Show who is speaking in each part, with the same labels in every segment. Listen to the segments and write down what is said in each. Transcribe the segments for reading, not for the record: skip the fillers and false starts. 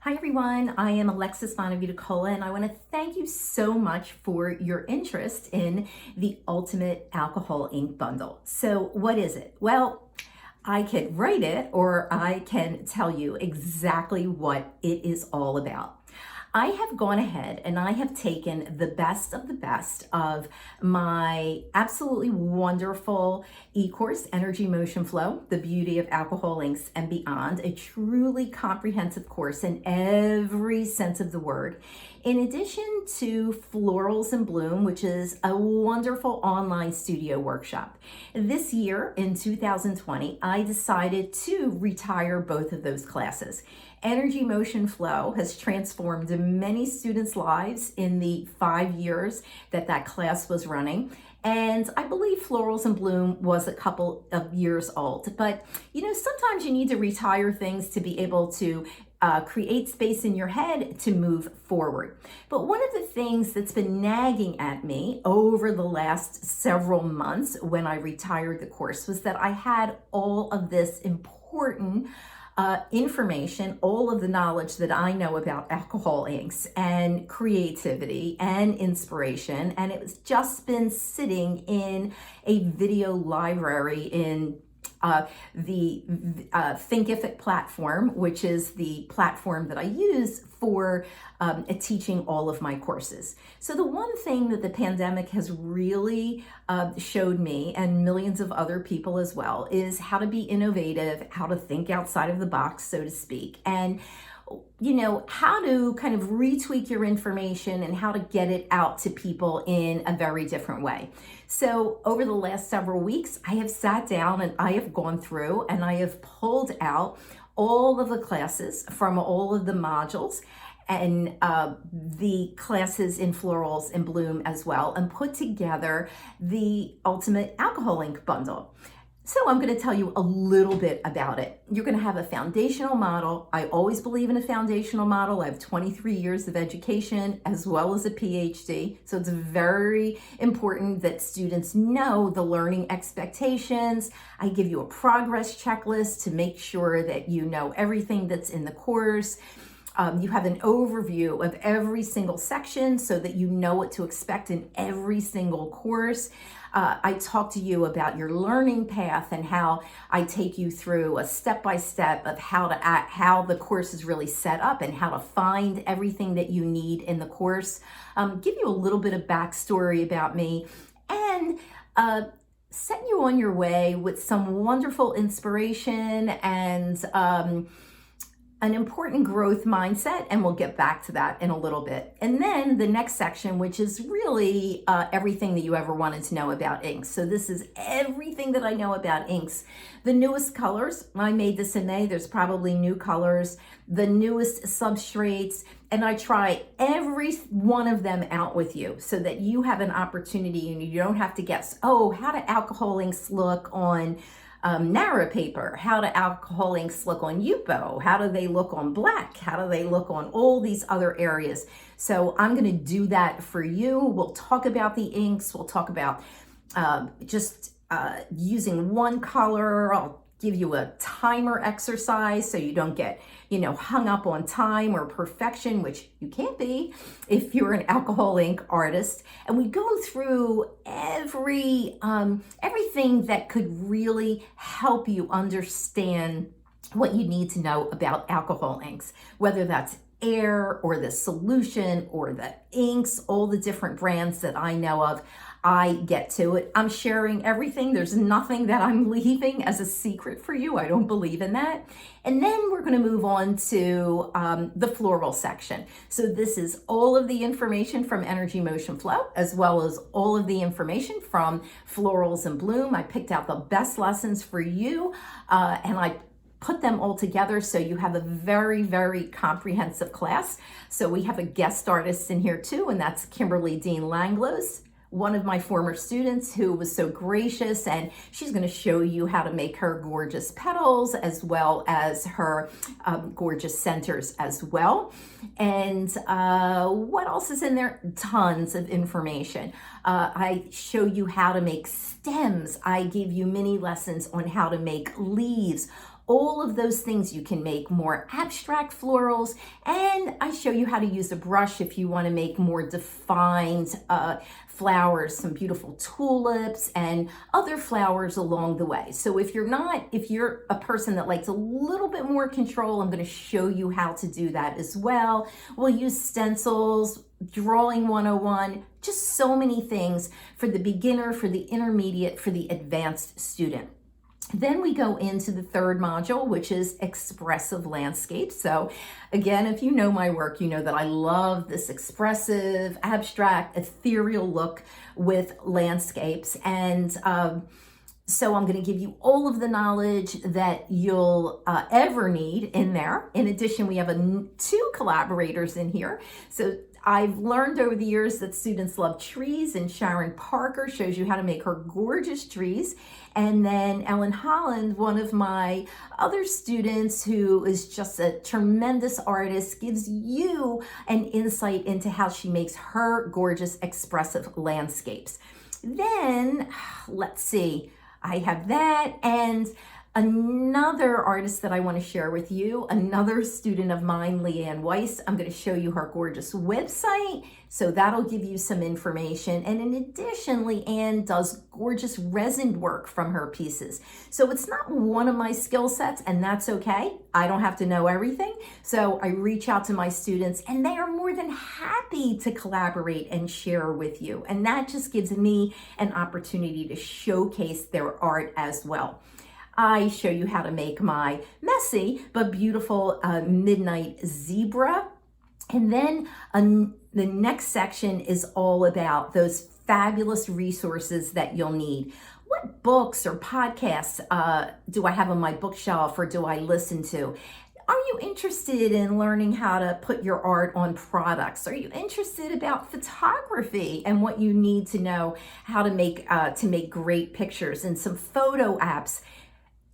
Speaker 1: Hi everyone, I am Alexis Bonavita-Cola and I want to thank you so much for your interest in the Ultimate Alcohol Ink Bundle. So what is it? Well, I can write it or I can tell you exactly what it is all about. I have gone ahead and I have taken the best of my absolutely wonderful e-course, Energy Motion Flow, The Beauty of Alcohol Inks and Beyond, a truly comprehensive course in every sense of the word. In addition to Florals in Bloom, which is a wonderful online studio workshop. This year, in 2020, I decided to retire both of those classes. Energy Motion Flow has transformed many students' lives in the 5 years that class was running. And I believe Florals in Bloom was a couple of years old. But, sometimes you need to retire things to be able to create space in your head to move forward. But one of the things that's been nagging at me over the last several months when I retired the course was that I had all of this important information, all of the knowledge that I know about alcohol inks and creativity and inspiration, and it was just been sitting in a video library in the Thinkific platform, which is the platform that I use for teaching all of my courses. So the one thing that the pandemic has really showed me, and millions of other people as well, is how to be innovative, how to think outside of the box, so to speak, and how to kind of retweak your information and how to get it out to people in a very different way. So over the last several weeks, I have sat down and I have gone through and I have pulled out all of the classes from all of the modules and the classes in Florals in Bloom as well, and put together the Ultimate Alcohol Ink Bundle. So I'm going to tell you a little bit about it. You're going to have a foundational model. I always believe in a foundational model. I have 23 years of education as well as a PhD. So it's very important that students know the learning expectations. I give you a progress checklist to make sure that you know everything that's in the course. You have an overview of every single section so that you know what to expect in every single course. I talk to you about your learning path and how I take you through a step-by-step of how the course is really set up and how to find everything that you need in the course. Give you a little bit of backstory about me and set you on your way with some wonderful inspiration and an important growth mindset, and we'll get back to that in a little bit. And then the next section, which is really everything that you ever wanted to know about inks. So this is everything that I know about inks. The newest colors, I made this in May, there's probably new colors, the newest substrates, and I try every one of them out with you so that you have an opportunity and you don't have to guess, oh, how do alcohol inks look on narrow paper? How do alcohol inks look on Yupo? How do they look on black? How do they look on all these other areas? So I'm going to do that for you. We'll talk about the inks. We'll talk about using one color. I'll give you a timer exercise so you don't get, hung up on time or perfection, which you can't be if you're an alcohol ink artist. And we go through everything that could really help you understand what you need to know about alcohol inks, whether that's air or the solution or the inks, all the different brands that I know of. I get to it. I'm sharing everything. There's nothing that I'm leaving as a secret for you. I don't believe in that. And then we're going to move on to the floral section. So this is all of the information from Energy Motion Flow, as well as all of the information from Florals in Bloom. I picked out the best lessons for you, and I put them all together so you have a very, very comprehensive class. So we have a guest artist in here too, and that's Kimberly Dean Langlois, one of my former students who was so gracious, and she's going to show you how to make her gorgeous petals as well as her gorgeous centers as well. And what else is in there? Tons of information. I show you how to make stems. I give you mini lessons on how to make leaves. All of those things you can make more abstract florals, and I show you how to use a brush if you want to make more defined flowers, some beautiful tulips and other flowers along the way. So if you're a person that likes a little bit more control, I'm going to show you how to do that as well. We'll use stencils, drawing 101, just so many things for the beginner, for the intermediate, for the advanced student. Then we go into the third module, which is expressive landscapes. So again, if you know my work, you know that I love this expressive, abstract, ethereal look with landscapes. And so I'm going to give you all of the knowledge that you'll ever need in there. In addition, we have two collaborators in here. So I've learned over the years that students love trees, and Sharon Parker shows you how to make her gorgeous trees. And then Ellen Holland, one of my other students who is just a tremendous artist, gives you an insight into how she makes her gorgeous expressive landscapes. Then, let's see, I have that, and another artist that I want to share with you, another student of mine, Leanne Weiss. I'm going to show you her gorgeous website, so that'll give you some information. And in addition, Leanne does gorgeous resin work from her pieces. So it's not one of my skill sets, and that's okay. I don't have to know everything. So I reach out to my students, and they are more than happy to collaborate and share with you. And that just gives me an opportunity to showcase their art as well. I show you how to make my messy but beautiful midnight zebra. And then the next section is all about those fabulous resources that you'll need. What books or podcasts do I have on my bookshelf, or do I listen to? Are you interested in learning how to put your art on products? Are you interested about photography and what you need to know how to make great pictures, and some photo apps?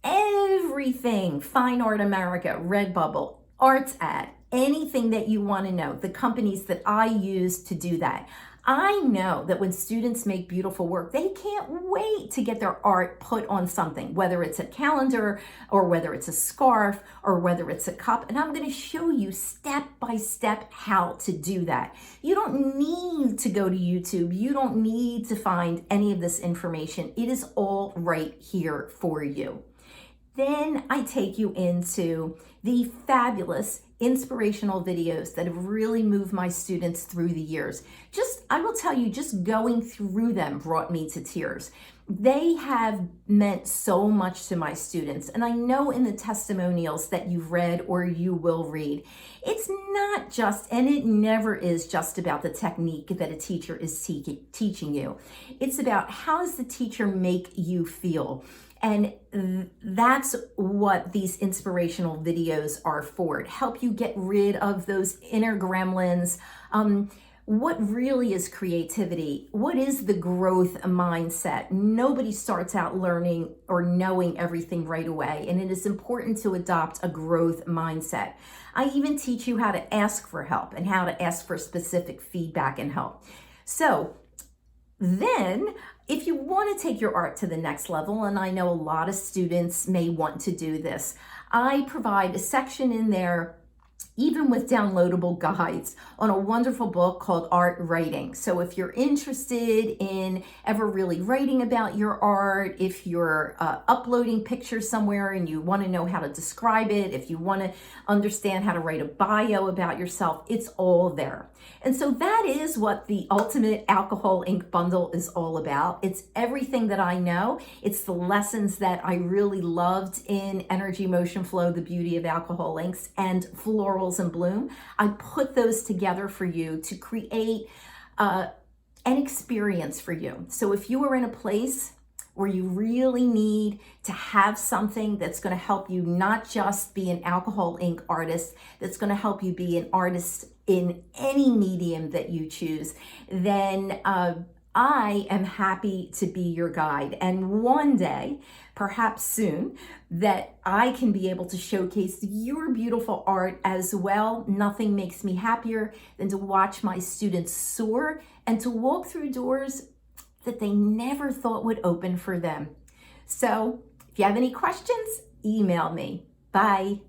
Speaker 1: Everything, Fine Art America, Redbubble, ArtsAd, anything that you want to know, the companies that I use to do that. I know that when students make beautiful work, they can't wait to get their art put on something, whether it's a calendar or whether it's a scarf or whether it's a cup. And I'm going to show you step by step how to do that. You don't need to go to YouTube. You don't need to find any of this information. It is all right here for you. Then I take you into the fabulous inspirational videos that have really moved my students through the years. I will tell you, just going through them brought me to tears. They have meant so much to my students. And I know in the testimonials that you've read or you will read, it's not just, and it never is just about the technique that a teacher is teaching you. It's about how does the teacher make you feel? And that's what these inspirational videos are for, to help you get rid of those inner gremlins. What really is creativity? What is the growth mindset? Nobody starts out learning or knowing everything right away, and it is important to adopt a growth mindset. I even teach you how to ask for help and how to ask for specific feedback and help. So then, if you want to take your art to the next level, and I know a lot of students may want to do this, I provide a section in there, even with downloadable guides, on a wonderful book called Art Writing. So if you're interested in ever really writing about your art, if you're uploading pictures somewhere and you want to know how to describe it, if you want to understand how to write a bio about yourself, it's all there. And so that is what the Ultimate Alcohol Ink Bundle is all about. It's everything that I know. It's the lessons that I really loved in Energy, Motion, Flow, the Beauty of Alcohol Inks, and Florals and Bloom. I put those together for you to create an experience for you. So if you are in a place where you really need to have something that's going to help you not just be an alcohol ink artist, that's going to help you be an artist in any medium that you choose, then I am happy to be your guide. And one day, perhaps soon, that I can be able to showcase your beautiful art as well. Nothing makes me happier than to watch my students soar and to walk through doors that they never thought would open for them. So if you have any questions, email me. Bye.